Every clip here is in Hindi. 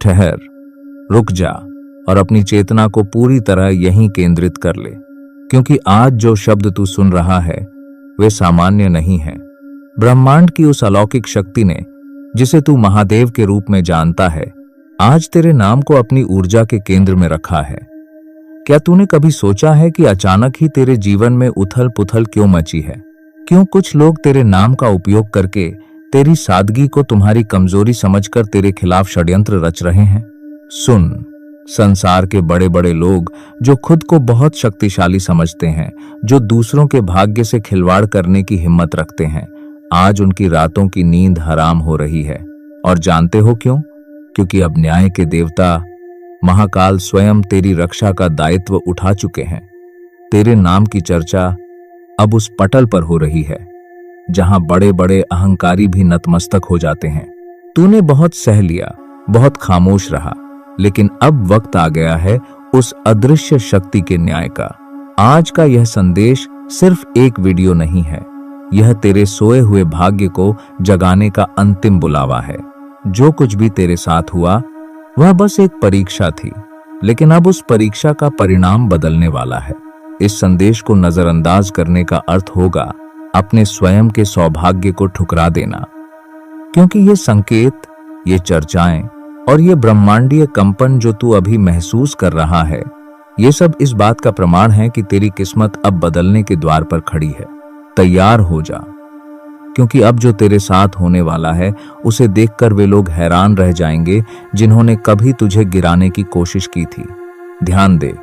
ठहर, रुक जा और अपनी चेतना को पूरी तरह यहीं केंद्रित कर ले, क्योंकि आज जो शब्द तू सुन रहा है वे सामान्य नहीं है। ब्रह्मांड की उस अलौकिक शक्ति ने, जिसे तू महादेव के रूप में जानता है, आज तेरे नाम को अपनी ऊर्जा के केंद्र में रखा है। क्या तूने कभी सोचा है कि अचानक ही तेरे जीवन में उथल पुथल क्यों मची है? क्यों कुछ लोग तेरे नाम का उपयोग करके तेरी सादगी को तुम्हारी कमजोरी समझकर तेरे खिलाफ षड्यंत्र रच रहे हैं? सुन, संसार के बड़े बड़े लोग जो खुद को बहुत शक्तिशाली समझते हैं, जो दूसरों के भाग्य से खिलवाड़ करने की हिम्मत रखते हैं, आज उनकी रातों की नींद हराम हो रही है। और जानते हो क्यों? क्योंकि अब न्याय के देवता महाकाल स्वयं तेरी रक्षा का दायित्व उठा चुके हैं। तेरे नाम की चर्चा अब उस पटल पर हो रही है जहां बड़े बड़े अहंकारी भी नतमस्तक हो जाते हैं। तूने बहुत सह लिया, बहुत खामोश रहा, लेकिन अब वक्त आ गया है उस अदृश्य शक्ति के न्याय का। आज का यह संदेश सिर्फ एक वीडियो नहीं है, यह तेरे सोए हुए भाग्य को जगाने का अंतिम बुलावा है। जो कुछ भी तेरे साथ हुआ वह बस एक परीक्षा थी, लेकिन अब उस परीक्षा का परिणाम बदलने वाला है। इस संदेश को नजरअंदाज करने का अर्थ होगा अपने स्वयं के सौभाग्य को ठुकरा देना, क्योंकि ये संकेत, ये चर्चाएं और ये ब्रह्मांडीय कंपन जो तू अभी महसूस कर रहा है, ये सब इस बात का प्रमाण है कि तेरी किस्मत अब बदलने के द्वार पर खड़ी है। तैयार हो जा, क्योंकि अब जो तेरे साथ होने वाला है उसे देखकर वे लोग हैरान रह जाएंगे जिन्होंने कभी तुझे गिराने की कोशिश की थी। ध्यान दे,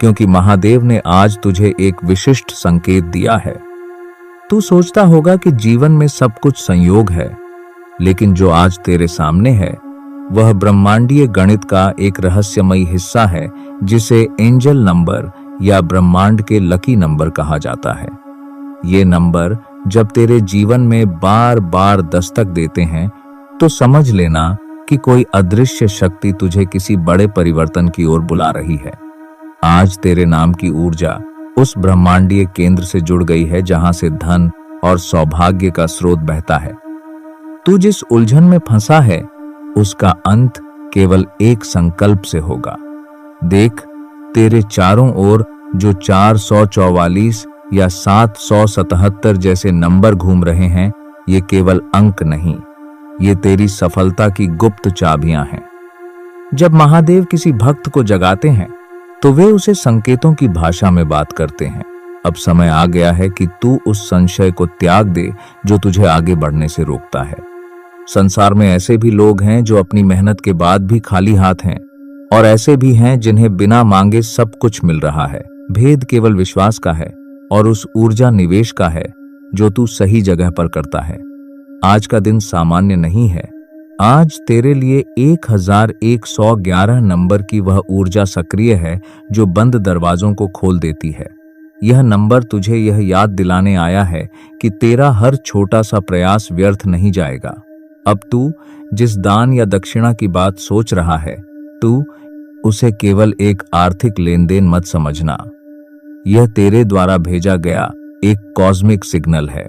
क्योंकि महादेव ने आज तुझे एक विशिष्ट संकेत दिया है। तू सोचता होगा कि जीवन में सब कुछ संयोग है, लेकिन जो आज तेरे सामने है वह ब्रह्मांडीय गणित का एक रहस्यमयी हिस्सा है, जिसे एंजल नंबर या ब्रह्मांड के लकी नंबर कहा जाता है। ये नंबर जब तेरे जीवन में बार बार दस्तक देते हैं तो समझ लेना कि कोई अदृश्य शक्ति तुझे किसी बड़े परिवर्तन की ओर बुला रही है। आज तेरे नाम की ऊर्जा उस ब्रह्मांडीय केंद्र से जुड़ गई है जहां से धन और सौभाग्य का स्रोत बहता है। तू जिस उलझन में फंसा है उसका अंत केवल एक संकल्प से होगा। देख, तेरे चारों ओर जो 444 या 777 जैसे नंबर घूम रहे हैं, ये केवल अंक नहीं, ये तेरी सफलता की गुप्त चाबियां हैं। जब महादेव किसी भक्त को जगाते हैं तो वे उसे संकेतों की भाषा में बात करते हैं। अब समय आ गया है कि तू उस संशय को त्याग दे जो तुझे आगे बढ़ने से रोकता है। संसार में ऐसे भी लोग हैं जो अपनी मेहनत के बाद भी खाली हाथ हैं, और ऐसे भी हैं जिन्हें बिना मांगे सब कुछ मिल रहा है। भेद केवल विश्वास का है और उस ऊर्जा निवेश का है जो तू सही जगह पर करता है। आज का दिन सामान्य नहीं है। आज तेरे लिए 1111 नंबर की वह ऊर्जा सक्रिय है जो बंद दरवाजों को खोल देती है। यह नंबर तुझे यह याद दिलाने आया है कि तेरा हर छोटा सा प्रयास व्यर्थ नहीं जाएगा। अब तू जिस दान या दक्षिणा की बात सोच रहा है, तू उसे केवल एक आर्थिक लेनदेन मत समझना। यह तेरे द्वारा भेजा गया एक कॉस्मिक सिग्नल है।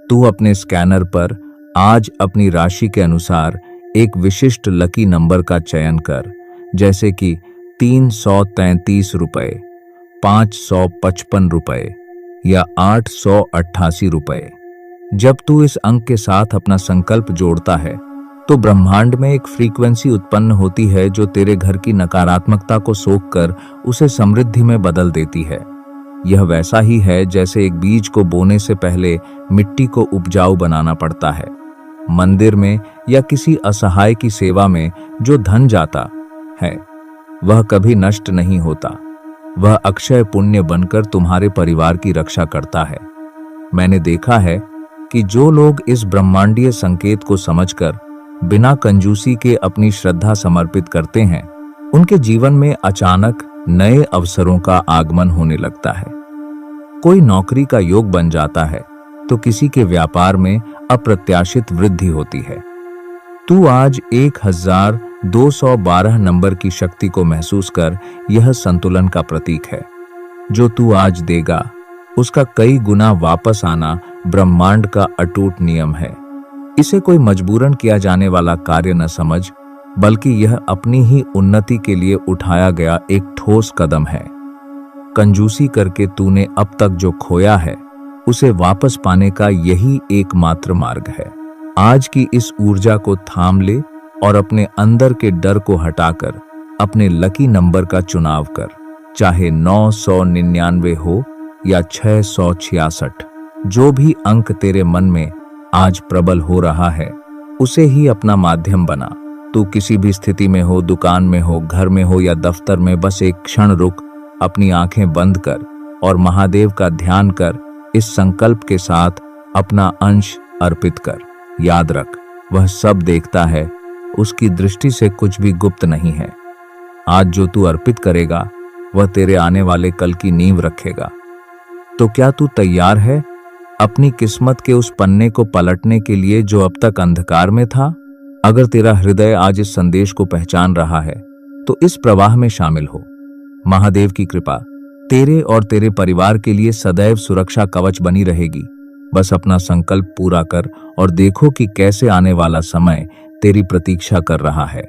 तू अपने स्कैनर पर आज अपनी राशि के अनुसार एक विशिष्ट लकी नंबर का चयन कर, जैसे कि 333 रुपए, 555 रुपए या 888 रुपए। जब तू इस अंक के साथ अपना संकल्प जोड़ता है तो ब्रह्मांड में एक फ्रीक्वेंसी उत्पन्न होती है जो तेरे घर की नकारात्मकता को सोखकर उसे समृद्धि में बदल देती है। यह वैसा ही है जैसे एक बीज को बोने से पहले मिट्टी को उपजाऊ बनाना पड़ता है। मंदिर में या किसी असहाय की सेवा में जो धन जाता है वह कभी नष्ट नहीं होता, वह अक्षय पुण्य बनकर तुम्हारे परिवार की रक्षा करता है। मैंने देखा है कि जो लोग इस ब्रह्मांडीय संकेत को समझकर बिना कंजूसी के अपनी श्रद्धा समर्पित करते हैं, उनके जीवन में अचानक नए अवसरों का आगमन होने लगता है। कोई नौकरी का योग बन जाता है तो किसी के व्यापार में अप्रत्याशित वृद्धि होती है। तू आज 1212 नंबर की शक्ति को महसूस कर, यह संतुलन का प्रतीक है। जो तू आज देगा उसका कई गुना वापस आना ब्रह्मांड का अटूट नियम है। इसे कोई मजबूरन किया जाने वाला कार्य न समझ, बल्कि यह अपनी ही उन्नति के लिए उठाया गया एक ठोस कदम है। कंजूसी करके तूने अब तक जो खोया है उसे वापस पाने का यही एकमात्र मार्ग है। आज की इस ऊर्जा को थाम ले और अपने अंदर के डर को हटाकर अपने लकी नंबर का चुनाव कर, चाहे 999 हो या 666। जो भी अंक तेरे मन में आज प्रबल हो रहा है उसे ही अपना माध्यम बना। तू किसी भी स्थिति में हो, दुकान में हो, घर में हो या दफ्तर में, बस एक क्षण रुक, अपनी आंखें बंद कर और महादेव का ध्यान कर। इस संकल्प के साथ अपना अंश अर्पित कर। याद रख, वह सब देखता है, उसकी दृष्टि से कुछ भी गुप्त नहीं है। आज जो तू अर्पित करेगा वह तेरे आने वाले कल की नींव रखेगा। तो क्या तू तैयार है अपनी किस्मत के उस पन्ने को पलटने के लिए जो अब तक अंधकार में था? अगर तेरा हृदय आज इस संदेश को पहचान रहा है तो इस प्रवाह में शामिल हो। महादेव की कृपा तेरे और तेरे परिवार के लिए सदैव सुरक्षा कवच बनी रहेगी। बस अपना संकल्प पूरा कर और देखो कि कैसे आने वाला समय तेरी प्रतीक्षा कर रहा है।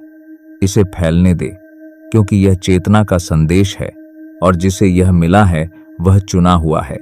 इसे फैलने दे, क्योंकि यह चेतना का संदेश है और जिसे यह मिला है वह चुना हुआ है।